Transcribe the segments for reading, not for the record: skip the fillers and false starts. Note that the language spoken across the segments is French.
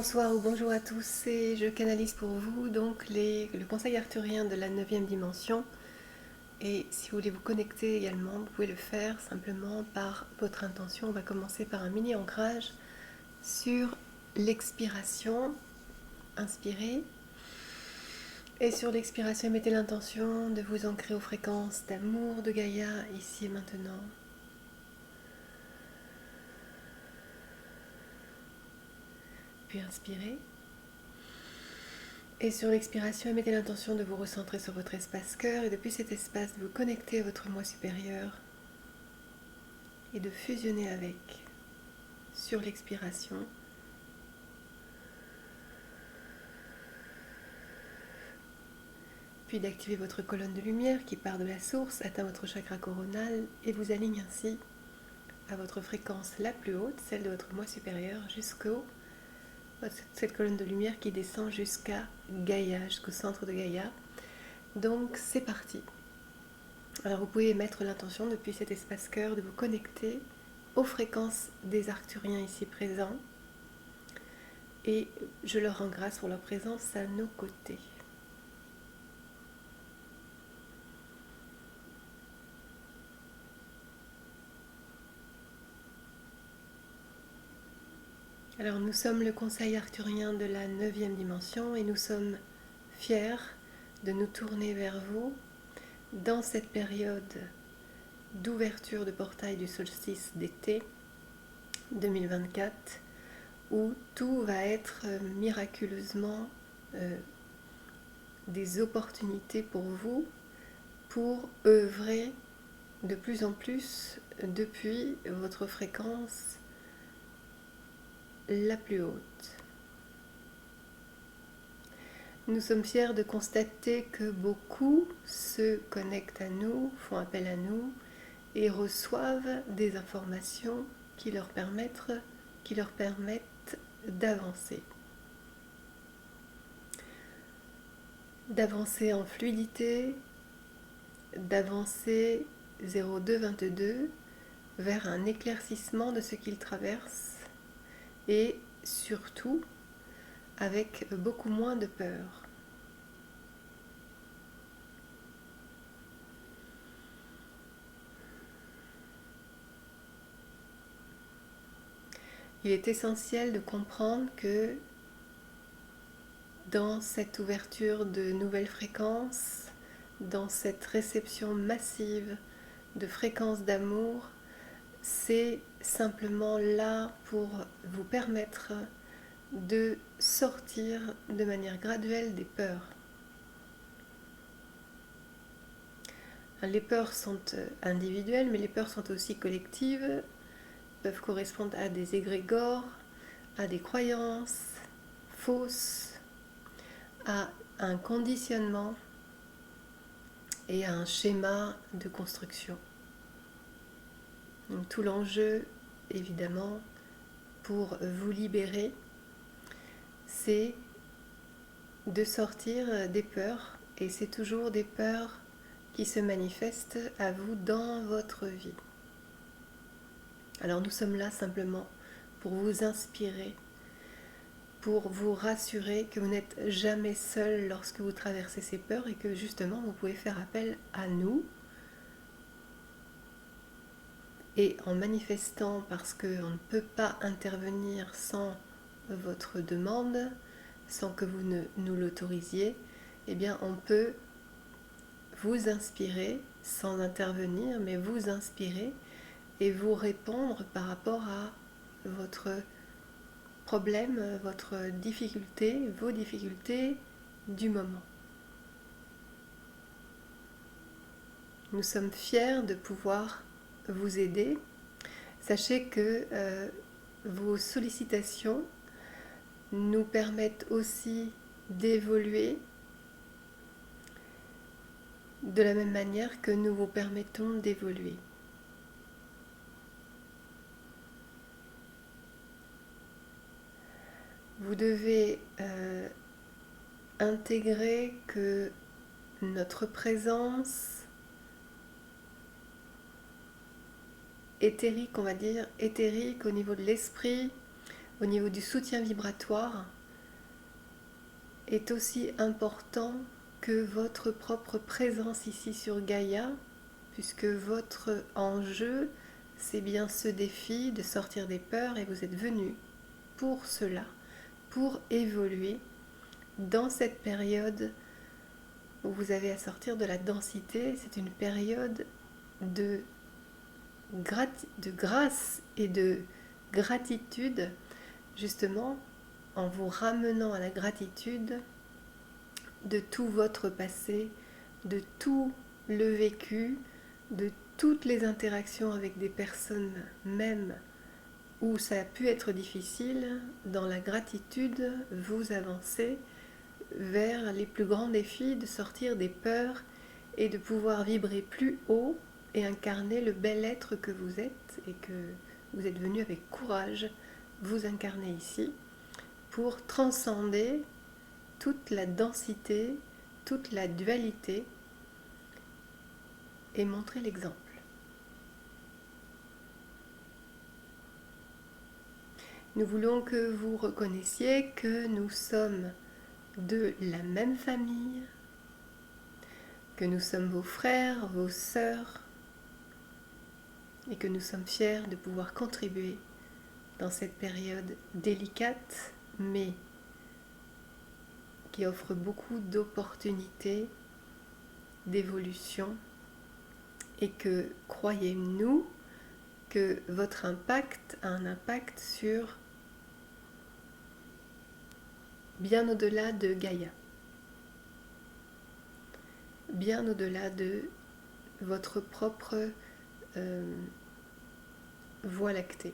Bonsoir ou bonjour à tous, et je canalise pour vous donc le conseil arthurien de la 9e dimension. Et si vous voulez vous connecter également, vous pouvez le faire simplement par votre intention. On va commencer par un mini ancrage sur l'expiration. Inspirez. Et sur l'expiration, mettez l'intention de vous ancrer aux fréquences d'amour de Gaïa ici et maintenant. Puis inspirez. Et sur l'expiration, mettez l'intention de vous recentrer sur votre espace cœur et depuis cet espace, de vous connecter à votre moi supérieur et de fusionner avec sur l'expiration. Puis d'activer votre colonne de lumière qui part de la source, atteint votre chakra coronal et vous aligne ainsi à votre fréquence la plus haute, celle de votre moi supérieur, cette colonne de lumière qui descend jusqu'à Gaïa, jusqu'au centre de Gaïa. Donc c'est parti. Alors vous pouvez mettre l'intention depuis cet espace cœur de vous connecter aux fréquences des arcturiens ici présents et je leur rends grâce pour leur présence à nos côtés. Alors nous sommes le conseil arthurien de la 9e dimension et nous sommes fiers de nous tourner vers vous dans cette période d'ouverture de portail du solstice d'été 2024 où tout va être miraculeusement des opportunités pour vous pour œuvrer de plus en plus depuis votre fréquence la plus haute. Nous sommes fiers de constater que beaucoup se connectent à nous, font appel à nous et reçoivent des informations qui leur permettent d'avancer. D'avancer en fluidité, d'avancer 0222 vers un éclaircissement de ce qu'ils traversent et surtout avec beaucoup moins de peur. Il est essentiel de comprendre que dans cette ouverture de nouvelles fréquences, dans cette réception massive de fréquences d'amour, c'est simplement là pour vous permettre de sortir de manière graduelle des peurs. Les peurs sont individuelles, mais les peurs sont aussi collectives, peuvent correspondre à des égrégores, à des croyances fausses, à un conditionnement et à un schéma de construction. Donc, tout l'enjeu, évidemment, pour vous libérer, c'est de sortir des peurs, et c'est toujours des peurs qui se manifestent à vous dans votre vie. Alors nous sommes là simplement pour vous inspirer, pour vous rassurer que vous n'êtes jamais seul lorsque vous traversez ces peurs et que justement vous pouvez faire appel à nous. Et en manifestant, parce qu'on ne peut pas intervenir sans votre demande, sans que vous ne nous l'autorisiez, eh bien on peut vous inspirer sans intervenir, mais vous inspirer et vous répondre par rapport à votre problème, votre difficulté, vos difficultés du moment. Nous sommes fiers de pouvoir vous aider. Sachez que vos sollicitations nous permettent aussi d'évoluer de la même manière que nous vous permettons d'évoluer. Vous devez intégrer que notre présence éthérique, on va dire, éthérique au niveau de l'esprit, au niveau du soutien vibratoire est aussi important que votre propre présence ici sur Gaïa, puisque votre enjeu, c'est bien ce défi de sortir des peurs et vous êtes venu pour cela, pour évoluer dans cette période où vous avez à sortir de la densité. C'est une période de grâce et de gratitude, justement en vous ramenant à la gratitude de tout votre passé, de tout le vécu, de toutes les interactions avec des personnes même où ça a pu être difficile. Dans la gratitude, vous avancez vers les plus grands défis, de sortir des peurs et de pouvoir vibrer plus haut et incarner le bel être que vous êtes et que vous êtes venu avec courage vous incarner ici pour transcender toute la densité, toute la dualité et montrer l'exemple. Nous voulons que vous reconnaissiez que nous sommes de la même famille, que nous sommes vos frères, vos sœurs, et que nous sommes fiers de pouvoir contribuer dans cette période délicate, mais qui offre beaucoup d'opportunités, d'évolution, et que, croyez-nous, que votre impact a un impact sur bien au-delà de Gaïa, bien au-delà de votre propre voie lactée.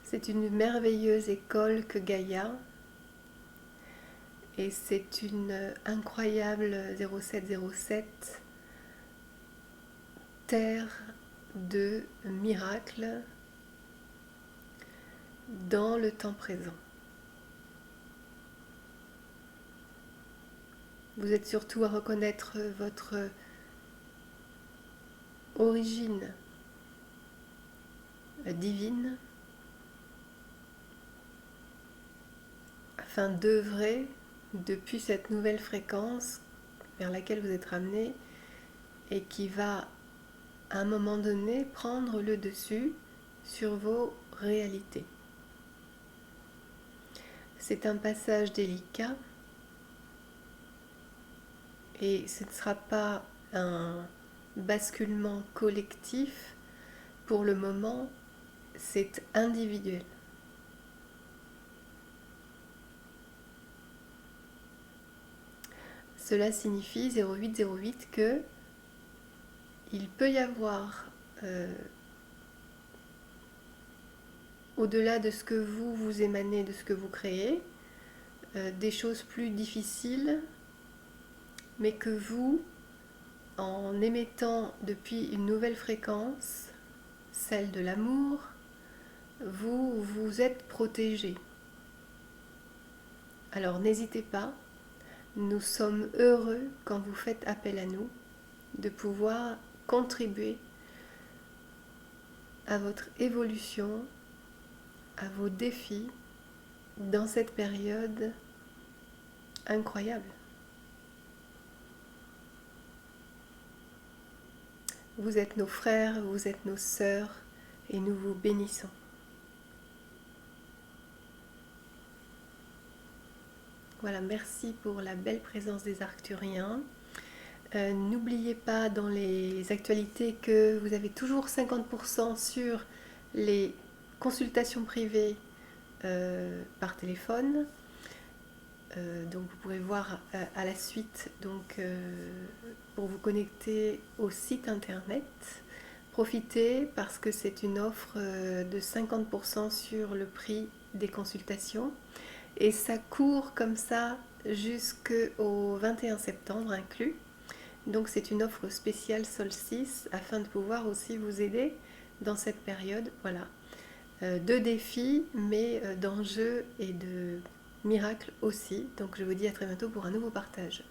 C'est une merveilleuse école que Gaïa, et c'est une incroyable 0707 terre de miracles dans le temps présent. Vous êtes surtout à reconnaître votre origine divine afin d'œuvrer depuis cette nouvelle fréquence vers laquelle vous êtes ramené et qui va à un moment donné prendre le dessus sur vos réalités. C'est un passage délicat et ce ne sera pas un basculement collectif. Pour le moment, c'est individuel. Cela signifie 0808 que il peut y avoir au-delà de ce que vous émanez, de ce que vous créez, des choses plus difficiles, mais que vous, en émettant depuis une nouvelle fréquence, celle de l'amour, vous vous êtes protégé. Alors n'hésitez pas, nous sommes heureux quand vous faites appel à nous, de pouvoir contribuer à votre évolution, à vos défis dans cette période incroyable. Vous êtes nos frères, vous êtes nos sœurs et nous vous bénissons. Voilà, merci pour la belle présence des Arcturiens. N'oubliez pas dans les actualités que vous avez toujours 50% sur les consultations privées par téléphone. Donc vous pourrez voir à la suite pour vous connecter au site internet. Profitez parce que c'est une offre de 50% sur le prix des consultations et ça court comme ça jusqu'au 21 septembre inclus. Donc c'est une offre spéciale solstice afin de pouvoir aussi vous aider dans cette période, voilà, de défis mais d'enjeux et de miracles aussi. Donc je vous dis à très bientôt pour un nouveau partage.